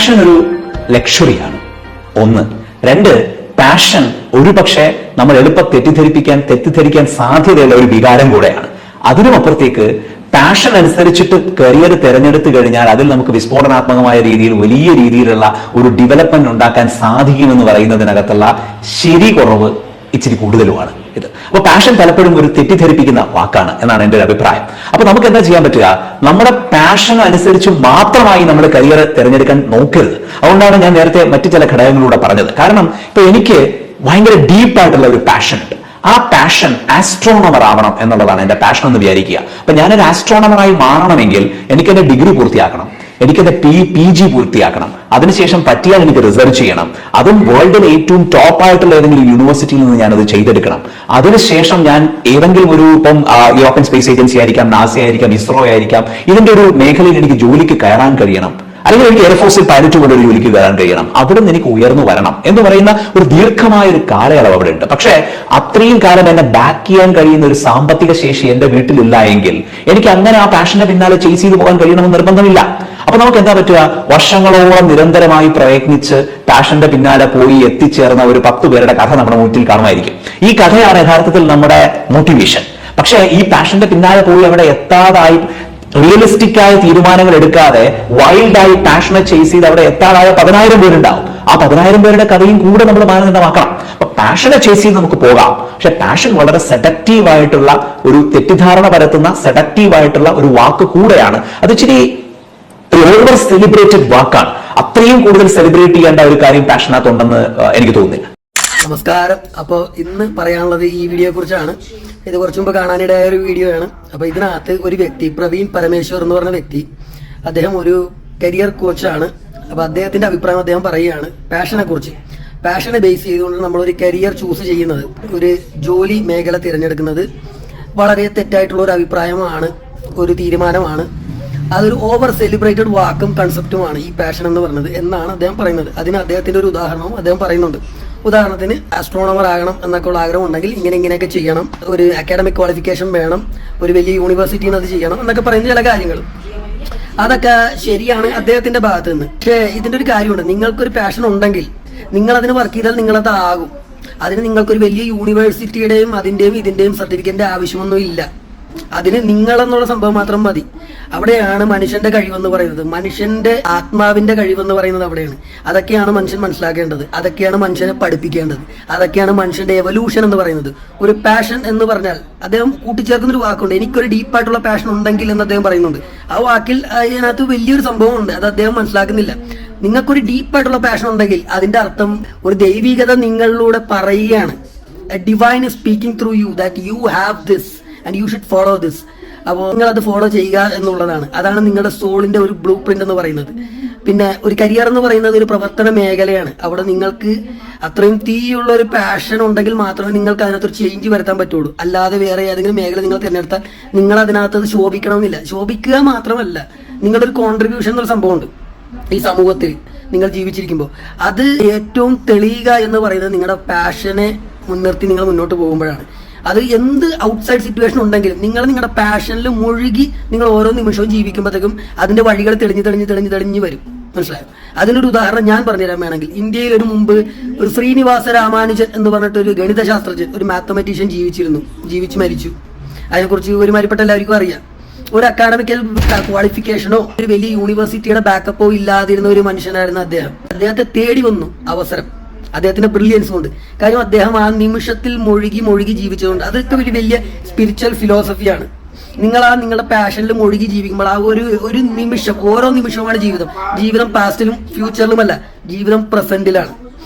Passion ഒരു ലക്ഷറിയാണ് ഒന്ന്. രണ്ട്, പാഷൻ ഒരുപക്ഷെ നമ്മൾ എളുപ്പം തെറ്റിദ്ധരിക്കാൻ സാധ്യതയുള്ള ഒരു വികാരം കൂടെയാണ്. അതിനുമപ്പുറത്തേക്ക് പാഷൻ അനുസരിച്ചിട്ട് കരിയർ തിരഞ്ഞെടുത്തു കഴിഞ്ഞാൽ അതിൽ നമുക്ക് വിസ്ഫോടനാത്മകമായ രീതിയിൽ വലിയ രീതിയിലുള്ള ഒരു ഡെവലപ്മെന്റ് ഉണ്ടാക്കാൻ സാധിക്കുമെന്ന് പറയുന്നതിനകത്തുള്ള ശരി കുറവ് ഇച്ചിരി കൂടുതലുമാണ് ഇത്. അപ്പൊ പാഷൻ പലപ്പോഴും ഒരു തെറ്റിദ്ധരിപ്പിക്കുന്ന വാക്കാണ് എന്നാണ് എന്റെ ഒരു അഭിപ്രായം. അപ്പൊ നമുക്ക് എന്താ ചെയ്യാൻ പറ്റുക? നമ്മുടെ പാഷൻ അനുസരിച്ച് മാത്രമായി നമ്മുടെ കരിയർ തിരഞ്ഞെടുക്കാൻ നോക്കരുത്. അതുകൊണ്ടാണ് ഞാൻ നേരത്തെ മറ്റു ചില ഘടകങ്ങളിലൂടെ പറഞ്ഞത്. കാരണം ഇപ്പൊ എനിക്ക് ഭയങ്കര ഡീപ്പായിട്ടുള്ള ഒരു പാഷൻ ഉണ്ട്. ആ പാഷൻ ആസ്ട്രോണമർ ആവണം എന്നുള്ളതാണ് എന്റെ പാഷൻ എന്ന് വിചാരിക്കുക. അപ്പൊ ഞാനൊരു ആസ്ട്രോണമറായി മാറണമെങ്കിൽ എനിക്ക് എന്റെ ഡിഗ്രി പൂർത്തിയാക്കണം, എനിക്കെന്റെ PG പൂർത്തിയാക്കണം, അതിനുശേഷം പറ്റിയാൽ എനിക്ക് റിസർച്ച് ചെയ്യണം, അതും വേൾഡിലെ ഏറ്റവും ടോപ്പ് ആയിട്ടുള്ള ഏതെങ്കിലും യൂണിവേഴ്സിറ്റിയിൽ നിന്ന് ഞാനത് ചെയ്തെടുക്കണം. അതിനുശേഷം ഞാൻ ഏതെങ്കിലും ഒരു ഇപ്പം യൂറോപ്യൻ സ്പേസ് ഏജൻസി ആയിരിക്കാം, നാസ ആയിരിക്കാം, ഇസ്രോ ആയിരിക്കാം, ഇതിന്റെ ഒരു മേഖലയിൽ എനിക്ക് ജോലിക്ക് കയറാൻ കഴിയണം, അല്ലെങ്കിൽ എനിക്ക് എയർഫോഴ്സിൽ പൈലറ്റ് പോലെ ഒരു ജോലിക്ക് കയറാൻ കഴിയണം, അവിടെ നിന്ന് എനിക്ക് ഉയർന്നു വരണം എന്ന് പറയുന്ന ഒരു ദീർഘമായ ഒരു കാലയളവ് അവിടെ ഉണ്ട്. പക്ഷേ അത്രയും കാലം എന്നെ ബാക്ക് ചെയ്യാൻ കഴിയുന്ന ഒരു സാമ്പത്തിക ശേഷി എന്റെ വീട്ടിലില്ല എങ്കിൽ എനിക്ക് അങ്ങനെ ആ പാഷന്റെ പിന്നാലെ ചേസ് ചെയ്ത് പോകാൻ കഴിയണമെന്ന് നിർബന്ധമില്ല. അപ്പൊ നമുക്ക് എന്താ പറ്റുക? വർഷങ്ങളോളം നിരന്തരമായി പ്രയത്നിച്ച് പാഷന്റെ പിന്നാലെ പോയി എത്തിച്ചേർന്ന ഒരു 10 പേരുടെ കഥ നമ്മുടെ മുന്നിൽ കാണുമായിരിക്കും. ഈ കഥയാണ് യഥാർത്ഥത്തിൽ നമ്മുടെ മോട്ടിവേഷൻ. പക്ഷേ ഈ പാഷന്റെ പിന്നാലെ പോയി അവിടെ എത്താതായി റിയലിസ്റ്റിക് ആയ തീരുമാനങ്ങൾ എടുക്കാതെ വൈൽഡായി പാഷനെ ചേസ് ചെയ്ത് അവിടെ എത്താതായ 10,000 പേരുണ്ടാവും. ആ 10,000 പേരുടെ കഥയും കൂടെ നമ്മൾ മാനദണ്ഡമാക്കണം. അപ്പൊ പാഷനെ ചേസ് ചെയ്ത് നമുക്ക് പോകാം. പക്ഷെ പാഷൻ വളരെ സെഡക്റ്റീവ് ആയിട്ടുള്ള ഒരു തെറ്റിദ്ധാരണ പരത്തുന്ന സെഡക്റ്റീവ് ആയിട്ടുള്ള ഒരു വാക്ക് കൂടെയാണ്. അത് ഇച്ചിരി ഓവർ സെലിബ്രേറ്റഡ് വാക്കാണ്. അത്രയും കൂടുതൽ സെലിബ്രേറ്റ് ചെയ്യേണ്ട ഒരു കാര്യം പാഷനകത്തുണ്ടെന്ന് എനിക്ക് തോന്നുന്നില്ല. നമസ്കാരം. അപ്പോൾ ഇന്ന് പറയാനുള്ളത് ഈ വീഡിയോയെ കുറിച്ചാണ്. ഇത് കുറച്ചു മുമ്പ് കാണാനിടയായ ഒരു വീഡിയോ ആണ്. അപ്പൊ ഇതിനകത്ത് ഒരു വ്യക്തി, പ്രവീൺ പരമേശ്വർ എന്ന് പറഞ്ഞ വ്യക്തി, അദ്ദേഹം ഒരു കരിയർ കോച്ചാണ്. അപ്പൊ അദ്ദേഹത്തിന്റെ അഭിപ്രായം അദ്ദേഹം പറയുകയാണ് പാഷനെ കുറിച്ച്. പാഷനെ ബേസ് ചെയ്തുകൊണ്ട് നമ്മളൊരു കരിയർ ചൂസ് ചെയ്യുന്നത്, ഒരു ജോലി മേഖല തിരഞ്ഞെടുക്കുന്നത് വളരെ തെറ്റായിട്ടുള്ള ഒരു അഭിപ്രായമാണ്, ഒരു തീരുമാനമാണ്. അതൊരു ഓവർ സെലിബ്രേറ്റഡ് വാക്കും കൺസെപ്റ്റുമാണ് ഈ പാഷൻ എന്ന് പറയുന്നത് എന്നാണ് അദ്ദേഹം പറയുന്നത്. അതിന് അദ്ദേഹത്തിന്റെ ഒരു ഉദാഹരണവും അദ്ദേഹം പറയുന്നുണ്ട്. ഉദാഹരണത്തിന് ആസ്ട്രോണമർ ആകണം എന്നൊക്കെ ഉള്ള ആഗ്രഹം ഉണ്ടെങ്കിൽ ഇങ്ങനെയൊക്കെ ചെയ്യണം, ഒരു അക്കാഡമിക് ക്വാളിഫിക്കേഷൻ വേണം, ഒരു വലിയ യൂണിവേഴ്സിറ്റിയിൽ നിന്ന് അത് ചെയ്യണം എന്നൊക്കെ പറയുന്ന ചില കാര്യങ്ങൾ. അതൊക്കെ ശരിയാണ് അദ്ദേഹത്തിന്റെ ഭാഗത്ത് നിന്ന്. പക്ഷേ ഇതിന്റെ ഒരു കാര്യമുണ്ട്, നിങ്ങൾക്കൊരു പാഷൻ ഉണ്ടെങ്കിൽ നിങ്ങൾ അതിന് വർക്ക് ചെയ്താൽ നിങ്ങളത് ആകും. അതിന് നിങ്ങൾക്കൊരു വലിയ യൂണിവേഴ്സിറ്റിയുടെയും അതിന്റെയും ഇതിന്റെയും സർട്ടിഫിക്കറ്റിന്റെ ആവശ്യമൊന്നും ഇല്ല. അതിന് നിങ്ങളെന്നുള്ള സംഭവം മാത്രം മതി. അവിടെയാണ് മനുഷ്യന്റെ കഴിവെന്ന് പറയുന്നത്, മനുഷ്യന്റെ ആത്മാവിന്റെ കഴിവെന്ന് പറയുന്നത് അവിടെയാണ്. അതൊക്കെയാണ് മനുഷ്യൻ മനസ്സിലാക്കേണ്ടത്, അതൊക്കെയാണ് മനുഷ്യനെ പഠിപ്പിക്കേണ്ടത്, അതൊക്കെയാണ് മനുഷ്യന്റെ എവല്യൂഷൻ എന്ന് പറയുന്നത്. ഒരു പാഷൻ എന്ന് പറഞ്ഞാൽ അദ്ദേഹം കൂട്ടിച്ചേർക്കുന്ന ഒരു വാക്കുണ്ട്, എനിക്കൊരു ഡീപ്പായിട്ടുള്ള പാഷൻ ഉണ്ടെങ്കിൽ എന്ന് അദ്ദേഹം പറയുന്നുണ്ട്. ആ വാക്കിൽ അതിനകത്ത് വലിയൊരു സംഭവം ഉണ്ട്, അത് അദ്ദേഹം മനസ്സിലാക്കുന്നില്ല. നിങ്ങൾക്കൊരു ഡീപ്പായിട്ടുള്ള പാഷൻ ഉണ്ടെങ്കിൽ അതിന്റെ അർത്ഥം ഒരു ദൈവികത നിങ്ങളിലൂടെ പറയുകയാണ്. A divine is speaking through you that you have this and you should follow this. അപ്പോൾ നിങ്ങൾ അത് ഫോളോ ചെയ്യുക എന്നുള്ളതാണ്. അതാണ് നിങ്ങളുടെ സോളിന്റെ ഒരു ബ്ലൂ പ്രിന്റ് എന്ന് പറയുന്നത്. പിന്നെ ഒരു കരിയർ എന്ന് പറയുന്നത് ഒരു പ്രവർത്തന മേഖലയാണ്. അവിടെ നിങ്ങൾക്ക് അത്രയും തീയുള്ള ഒരു പാഷൻ ഉണ്ടെങ്കിൽ മാത്രമേ നിങ്ങൾക്ക് അതിനകത്തൊരു ചേഞ്ച് വരുത്താൻ പറ്റുള്ളൂ. അല്ലാതെ വേറെ ഏതെങ്കിലും മേഖല നിങ്ങൾ തിരഞ്ഞെടുത്താൽ നിങ്ങൾ അതിനകത്ത് അത് ശോഭിക്കണമെന്നില്ല. ശോഭിക്കുക മാത്രമല്ല, നിങ്ങളുടെ ഒരു കോൺട്രിബ്യൂഷൻ എന്നൊരു സംഭവമുണ്ട് ഈ സമൂഹത്തിൽ നിങ്ങൾ ജീവിച്ചിരിക്കുമ്പോൾ. അത് ഏറ്റവും തെളിയുക എന്ന് പറയുന്നത് നിങ്ങളുടെ പാഷനെ മുൻനിർത്തി നിങ്ങൾ മുന്നോട്ട് പോകുമ്പോഴാണ്. അത് എന്ത് ഔട്ട്സൈഡ് സിറ്റുവേഷൻ ഉണ്ടെങ്കിലും നിങ്ങൾ നിങ്ങളുടെ പാഷനിൽ മുഴുകി നിങ്ങൾ ഓരോ നിമിഷവും ജീവിക്കുമ്പോഴത്തേക്കും അതിന്റെ വഴികൾ തെളിഞ്ഞു വരും. മനസ്സിലായോ? അതിനൊരു ഉദാഹരണം ഞാൻ പറഞ്ഞുതരാൻ വേണമെങ്കിൽ, ഇന്ത്യയിൽ ഒരു മുമ്പ് ഒരു ശ്രീനിവാസ രാമാനുജൻ എന്ന് പറഞ്ഞിട്ട് ഒരു ഗണിതശാസ്ത്രജ്ഞൻ, ഒരു മാത്തമാറ്റീഷ്യൻ ജീവിച്ചു മരിച്ചു. അതിനെക്കുറിച്ച് ഒരുമാതിരിപ്പെട്ട എല്ലാവർക്കും അറിയാം. ഒരു അക്കാഡമിക്കൽ ക്വാളിഫിക്കേഷനോ ഒരു വലിയ യൂണിവേഴ്സിറ്റിയുടെ ബാക്കപ്പോ ഇല്ലാതിരുന്ന ഒരു മനുഷ്യനായിരുന്നു അദ്ദേഹം. അദ്ദേഹത്തെ തേടി വന്നു അവസരം, അദ്ദേഹത്തിന്റെ ബ്രില്യൻസ് കൊണ്ട്. കാര്യം അദ്ദേഹം ആ നിമിഷത്തിൽ മുഴുകി ജീവിച്ചതുകൊണ്ട്. അതൊക്കെ ഒരു വലിയ സ്പിരിച്വൽ ഫിലോസഫിയാണ്. നിങ്ങൾ ആ നിങ്ങളുടെ പാഷനിൽ മുഴുകി ജീവിക്കുമ്പോൾ ആ ഒരു നിമിഷം, ഓരോ നിമിഷവുമാണ് ജീവിതം പാസ്റ്റിലും ഫ്യൂച്ചറിലുമല്ല, ജീവിതം പ്രസന്റിലാണ്.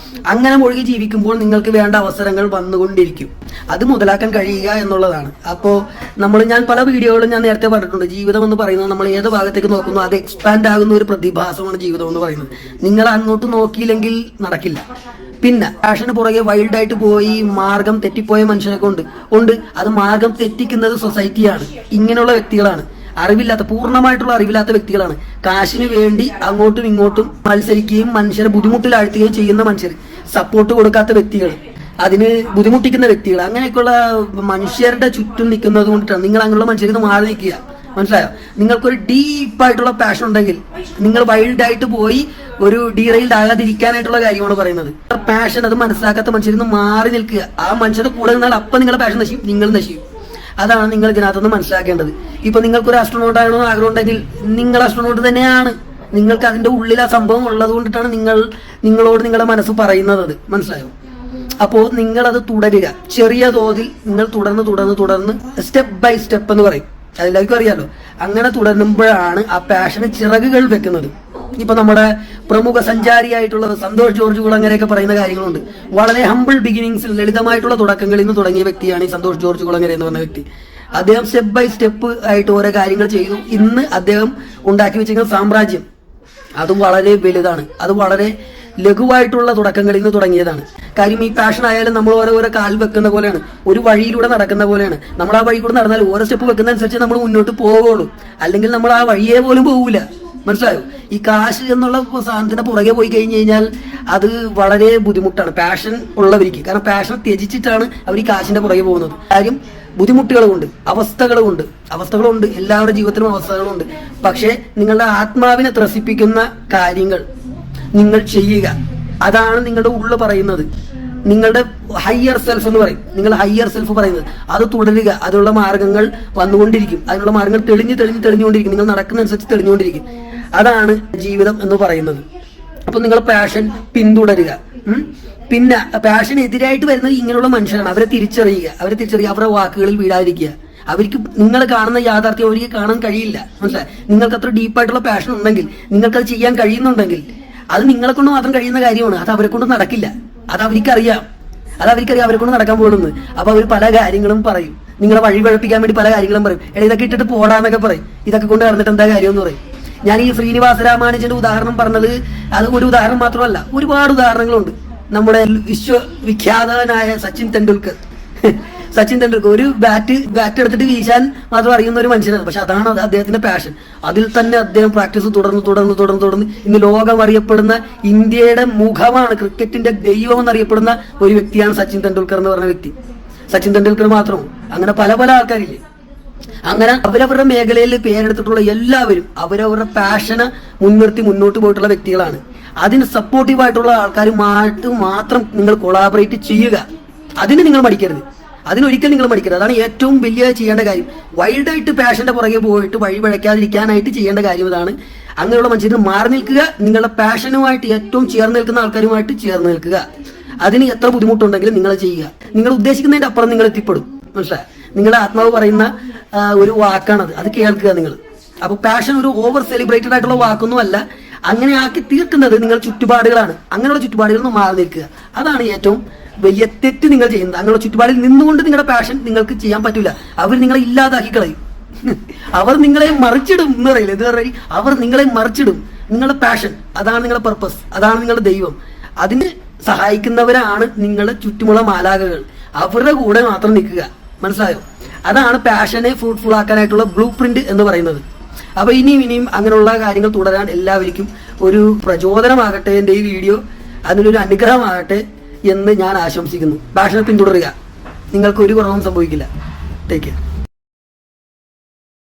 അങ്ങനെ മുഴുകി ജീവിക്കുമ്പോൾ നിങ്ങൾക്ക് വേണ്ട അവസരങ്ങൾ വന്നുകൊണ്ടിരിക്കും. അത് മുതലാക്കാൻ കഴിയുക എന്നുള്ളതാണ്. അപ്പോൾ ഞാൻ പല വീഡിയോകളും ഞാൻ നേരത്തെ പറഞ്ഞിട്ടുണ്ട്, ജീവിതം എന്ന് പറയുന്നത് നമ്മൾ ഏത് ഭാഗത്തേക്ക് നോക്കുന്നു അത് എക്സ്പാൻഡ് ആകുന്ന ഒരു പ്രതിഭാസമാണ് ജീവിതം എന്ന് പറയുന്നത്. നിങ്ങൾ അങ്ങോട്ട് നോക്കിയില്ലെങ്കിൽ നടക്കില്ല. പിന്നെ പാഷന് പുറകെ വൈൽഡായിട്ട് പോയി മാർഗം തെറ്റിപ്പോയ മനുഷ്യനൊക്കെ ഉണ്ട്. അത് മാർഗം തെറ്റിക്കുന്നത് സൊസൈറ്റിയാണ്, ഇങ്ങനെയുള്ള വ്യക്തികളാണ്. പൂർണ്ണമായിട്ടുള്ള അറിവില്ലാത്ത വ്യക്തികളാണ്. കാശിന് വേണ്ടി അങ്ങോട്ടും ഇങ്ങോട്ടും മത്സരിക്കുകയും മനുഷ്യരെ ബുദ്ധിമുട്ടിലാഴ്ത്തുകയും ചെയ്യുന്ന മനുഷ്യർ, സപ്പോർട്ട് കൊടുക്കാത്ത വ്യക്തികൾ, അതിന് ബുദ്ധിമുട്ടിക്കുന്ന വ്യക്തികൾ, അങ്ങനെയൊക്കെയുള്ള മനുഷ്യരുടെ ചുറ്റും നിൽക്കുന്നത് കൊണ്ടിട്ടാണ്. നിങ്ങൾ അങ്ങനെയുള്ള മനുഷ്യരിൽ നിന്ന് മാറി നിൽക്കുക. മനസ്സിലായോ? നിങ്ങൾക്കൊരു ഡീപ്പായിട്ടുള്ള പാഷൻ ഉണ്ടെങ്കിൽ നിങ്ങൾ വൈൽഡായിട്ട് പോയി ഒരു ഡീറെയിൽഡ് ആകാതിരിക്കാനായിട്ടുള്ള കാര്യമാണ് പറയുന്നത്. പാഷൻ അത് മനസ്സിലാക്കാത്ത മനുഷ്യരിൽ നിന്ന് മാറി നിൽക്കുക. ആ മനുഷ്യരുടെ കൂടെ നിന്നാൽ അപ്പം നിങ്ങളുടെ പാഷൻ നശിക്കും, നിങ്ങൾ നശിക്കും. അതാണ് നിങ്ങൾ ഇതിനകത്തുനിന്ന് മനസ്സിലാക്കേണ്ടത്. ഇപ്പൊ നിങ്ങൾക്കൊരു ആസ്ട്രോണോട്ട് ആകണമെന്ന് ആഗ്രഹം ഉണ്ടെങ്കിൽ നിങ്ങൾ ആസ്ട്രോണോട്ട് തന്നെയാണ്. നിങ്ങൾക്ക് അതിന്റെ ഉള്ളിൽ ആ സംഭവം ഉള്ളത് കൊണ്ടിട്ടാണ് നിങ്ങളോട് നിങ്ങളുടെ മനസ്സ് പറയുന്നത്. അത് മനസ്സിലായോ? അപ്പോൾ നിങ്ങളത് തുടരുക. ചെറിയ തോതിൽ നിങ്ങൾ തുടർന്ന് സ്റ്റെപ്പ് ബൈ സ്റ്റെപ്പ് എന്ന് പറയും, അതെല്ലാവർക്കും അറിയാലോ. അങ്ങനെ തുടരുമ്പോഴാണ് ആ പാഷന് ചിറകുകൾ വെക്കുന്നത്. ഇപ്പൊ നമ്മുടെ പ്രമുഖ സഞ്ചാരിയായിട്ടുള്ള സന്തോഷ് ജോർജ് കുളങ്ങരയൊക്കെ പറയുന്ന കാര്യങ്ങളുണ്ട്. വളരെ ഹംബിൾ ബിഗിനിങ്സിൽ, ലളിതമായിട്ടുള്ള തുടക്കങ്ങളിൽ നിന്ന് തുടങ്ങിയ വ്യക്തിയാണ് ഈ സന്തോഷ് ജോർജ് കുളങ്ങര എന്ന് പറഞ്ഞ വ്യക്തി. അദ്ദേഹം സ്റ്റെപ്പ് ബൈ സ്റ്റെപ്പ് ആയിട്ട് ഓരോ കാര്യങ്ങൾ ചെയ്തു. ഇന്ന് അദ്ദേഹം ഉണ്ടാക്കി വെച്ചിരിക്കുന്ന സാമ്രാജ്യം അതും വളരെ വലുതാണ്. അത് വളരെ ലഘുവായിട്ടുള്ള തുടക്കങ്ങളിൽ നിന്ന് തുടങ്ങിയതാണ്. കാര്യം ഈ പാഷൻ ആയാലും നമ്മൾ ഓരോ കാൽ വെക്കുന്ന പോലെയാണ്, ഒരു വഴിയിലൂടെ നടക്കുന്ന പോലെയാണ്. നമ്മൾ ആ വഴി കൂടെ നടന്നാൽ ഓരോ സ്റ്റെപ്പ് വെക്കുന്ന അനുസരിച്ച് നമ്മൾ മുന്നോട്ട് പോവുകയുള്ളൂ. അല്ലെങ്കിൽ നമ്മൾ ആ വഴിയെ പോലും പോകില്ല. മനസ്സിലായോ? ഈ കാശ് എന്നുള്ള സാധനത്തിന് പുറകെ പോയി കഴിഞ്ഞു കഴിഞ്ഞാൽ അത് വളരെ ബുദ്ധിമുട്ടാണ് പാഷൻ ഉള്ളവർക്ക്. കാരണം പാഷൻ ത്യജിച്ചിട്ടാണ് അവർ ഈ കാശിന്റെ പുറകെ പോകുന്നത്. കാര്യം ബുദ്ധിമുട്ടുകളുമുണ്ട്, അവസ്ഥകളുണ്ട്, എല്ലാവരുടെ ജീവിതത്തിലും അവസ്ഥകളുണ്ട്. പക്ഷേ നിങ്ങളുടെ ആത്മാവിനെ ത്രസിപ്പിക്കുന്ന കാര്യങ്ങൾ നിങ്ങൾ ചെയ്യുക. അതാണ് നിങ്ങളുടെ ഉള്ളിൽ പറയുന്നത്. നിങ്ങളുടെ ഹയർ സെൽഫ് എന്ന് പറയും, നിങ്ങൾ ഹയർ സെൽഫ് പറയുന്നത് അത് തുടരുക. അതിനുള്ള മാർഗങ്ങൾ വന്നുകൊണ്ടിരിക്കും, അതിനുള്ള മാർഗങ്ങൾ തെളിഞ്ഞുകൊണ്ടിരിക്കും. നിങ്ങൾ നടക്കുന്നതനുസരിച്ച് തെളിഞ്ഞുകൊണ്ടിരിക്കും. അതാണ് ജീവിതം എന്ന് പറയുന്നത്. അപ്പൊ നിങ്ങൾ പാഷൻ പിന്തുടരുക. പിന്നെ പാഷന് എതിരായിട്ട് വരുന്നത് ഇങ്ങനെയുള്ള മനുഷ്യരാണ്. അവരെ തിരിച്ചറിയുക, അവരുടെ വാക്കുകളിൽ വീഴാതിരിക്കുക. അവർക്ക് നിങ്ങൾ കാണുന്ന യാഥാർത്ഥ്യം അവർക്ക് കാണാൻ കഴിയില്ല. മനസ്സിലായി? നിങ്ങൾക്ക് അത്ര ഡീപ്പായിട്ടുള്ള പാഷൻ ഉണ്ടെങ്കിൽ, നിങ്ങൾക്കത് ചെയ്യാൻ കഴിയുന്നുണ്ടെങ്കിൽ, അത് നിങ്ങളെ കൊണ്ട് മാത്രം കഴിയുന്ന കാര്യമാണ്. അത് അവരെ കൊണ്ട് നടക്കില്ല. അത് അവർക്കറിയാം അവരെ കൊണ്ട് നടക്കാൻ പോകുന്നത്. അപ്പൊ അവർ പല കാര്യങ്ങളും പറയും, നിങ്ങളെ വഴി പഴപ്പിക്കാൻ വേണ്ടി പല കാര്യങ്ങളും പറയും. ഇതൊക്കെ ഇട്ടിട്ട് പോടാന്നൊക്കെ പറയും. ഇതൊക്കെ കൊണ്ട് നടന്നിട്ട് എന്താ കാര്യം എന്ന് പറയും. ഞാൻ ഈ ശ്രീനിവാസ രാമാനുജന്റെ ഉദാഹരണം പറഞ്ഞത് അത് ഒരു ഉദാഹരണം മാത്രമല്ല, ഒരുപാട് ഉദാഹരണങ്ങളുണ്ട്. നമ്മുടെ വിശ്വവിഖ്യാതനായ സച്ചിൻ തെണ്ടുൽക്കർ ഒരു ബാറ്റ് എടുത്തിട്ട് വീശാൻ മാത്രം അറിയുന്ന ഒരു മനുഷ്യനാണ്. പക്ഷെ അതാണ് അദ്ദേഹത്തിന്റെ പാഷൻ. അതിൽ തന്നെ അദ്ദേഹം പ്രാക്ടീസ് തുടർന്ന് ഇന്ന് ലോകം അറിയപ്പെടുന്ന ഇന്ത്യയുടെ മുഖമാണ്, ക്രിക്കറ്റിന്റെ ദൈവം എന്നറിയപ്പെടുന്ന ഒരു വ്യക്തിയാണ് സച്ചിൻ തെണ്ടുൽക്കർ എന്ന് പറഞ്ഞ വ്യക്തി. സച്ചിൻ തെണ്ടുൽക്കർ മാത്രമോ അങ്ങനെ പല ആൾക്കാരില്ലേ. അങ്ങനെ അവരവരുടെ മേഖലയിൽ പേരെടുത്തിട്ടുള്ള എല്ലാവരും അവരവരുടെ പാഷനെ മുൻനിർത്തി മുന്നോട്ട് പോയിട്ടുള്ള വ്യക്തികളാണ്. അതിന് സപ്പോർട്ടീവായിട്ടുള്ള ആൾക്കാരുമായിട്ട് മാത്രം നിങ്ങൾ കൊളാബറേറ്റ് ചെയ്യുക. അതിന് നിങ്ങൾ മടിക്കരുത്, അതിനൊരിക്കലും നിങ്ങൾ മടിക്കരുത്. അതാണ് ഏറ്റവും വലിയ ചെയ്യേണ്ട കാര്യം. വൈൽഡായിട്ട് പാഷന്റെ പുറകെ പോയിട്ട് വഴി പഴയ്ക്കാതിരിക്കാനായിട്ട് ചെയ്യേണ്ട കാര്യം ഇതാണ്. അങ്ങനെയുള്ള മനുഷ്യരിൽ മാറി നിൽക്കുക. നിങ്ങളുടെ പാഷനുമായിട്ട് ഏറ്റവും ചേർന്ന് നിൽക്കുന്ന ആൾക്കാരുമായിട്ട് ചേർന്ന് നിൽക്കുക. അതിന് എത്ര ബുദ്ധിമുട്ടുണ്ടെങ്കിലും നിങ്ങൾ ചെയ്യുക. നിങ്ങൾ ഉദ്ദേശിക്കുന്നതിന്റെ അപ്പുറം നിങ്ങൾ എത്തിപ്പെടും. മനസ്സിലായി? നിങ്ങളുടെ ആത്മാവ് പറയുന്ന ഒരു വാക്കാണത്, അത് കേൾക്കുക നിങ്ങൾ. അപ്പൊ പാഷൻ ഒരു ഓവർ സെലിബ്രേറ്റഡ് ആയിട്ടുള്ള വാക്കൊന്നും അല്ല. അങ്ങനെ ആക്കി തീർക്കുന്നത് നിങ്ങളുടെ ചുറ്റുപാടുകളാണ്. അങ്ങനെയുള്ള ചുറ്റുപാടുകളിൽ നിന്ന് മാറി നിൽക്കുക. അതാണ് ഏറ്റവും വലിയ തെറ്റ് നിങ്ങൾ ചെയ്യുന്നത്. അങ്ങനെയുള്ള ചുറ്റുപാടിൽ നിന്നുകൊണ്ട് നിങ്ങളുടെ പാഷൻ നിങ്ങൾക്ക് ചെയ്യാൻ പറ്റില്ല. അവർ നിങ്ങളെ ഇല്ലാതാക്കി കളയും. അവർ നിങ്ങളെ മറിച്ചിടും എന്ന് പറയില്ല. ഇത് പറയും, അവർ നിങ്ങളെ മറിച്ചിടും. നിങ്ങളുടെ പാഷൻ അതാണ് നിങ്ങളുടെ പർപ്പസ്, അതാണ് നിങ്ങളുടെ ദൈവം. അതിന് സഹായിക്കുന്നവരാണ് നിങ്ങളുടെ ചുറ്റുമുള്ള മാലാഖകൾ. അവരുടെ കൂടെ മാത്രം നിൽക്കുക. മനസ്സിലായോ? അതാണ് പാഷനെ ഫ്രൂട്ട്ഫുൾ ആക്കാനായിട്ടുള്ള ബ്ലൂ പ്രിന്റ് എന്ന് പറയുന്നത്. അപ്പൊ ഇനിയും അങ്ങനെയുള്ള കാര്യങ്ങൾ തുടരാൻ എല്ലാവർക്കും ഒരു പ്രചോദനമാകട്ടെ എൻ്റെ ഈ വീഡിയോ, അതിനൊരു അനുഗ്രഹമാകട്ടെ എന്ന് ഞാൻ ആശംസിക്കുന്നു. പാഷനെ പിന്തുടരുക, നിങ്ങൾക്ക് ഒരു കുറവും സംഭവിക്കില്ല. Take care.